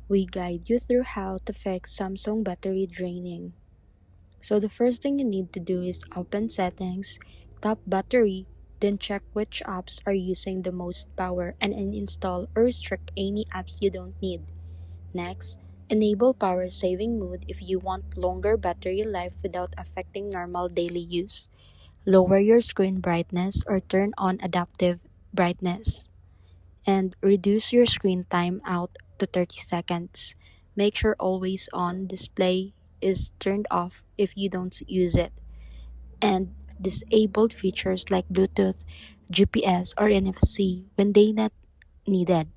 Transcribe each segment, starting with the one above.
we guide you through how to fix Samsung battery draining. So the first thing you need to do is open settings, tap battery, then check which apps are using the most power and uninstall or restrict any apps you don't need. Next, enable power saving mode if you want longer battery life without affecting normal daily use. Lower your screen brightness or turn on adaptive brightness. And reduce your screen time out to 30 seconds. Make sure always on display is turned off if you don't use it. And disabled features like Bluetooth, GPS, or NFC when they not needed.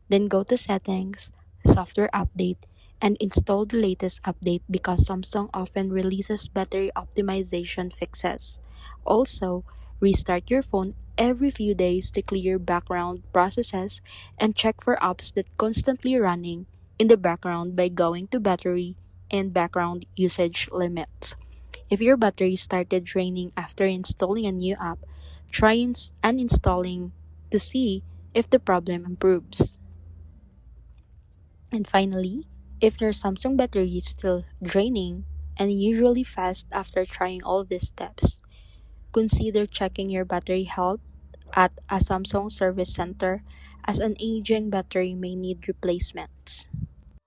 Then go to settings, software update, and install the latest update because Samsung often releases battery optimization fixes. Also, restart your phone every few days to clear background processes and check for apps that constantly running in the background by going to battery and background usage limits. If your battery started draining after installing a new app, try uninstalling to see if the problem improves. And finally, if your Samsung battery is still draining and usually fast after trying all these steps, consider checking your battery health at a Samsung service center as an aging battery may need replacements.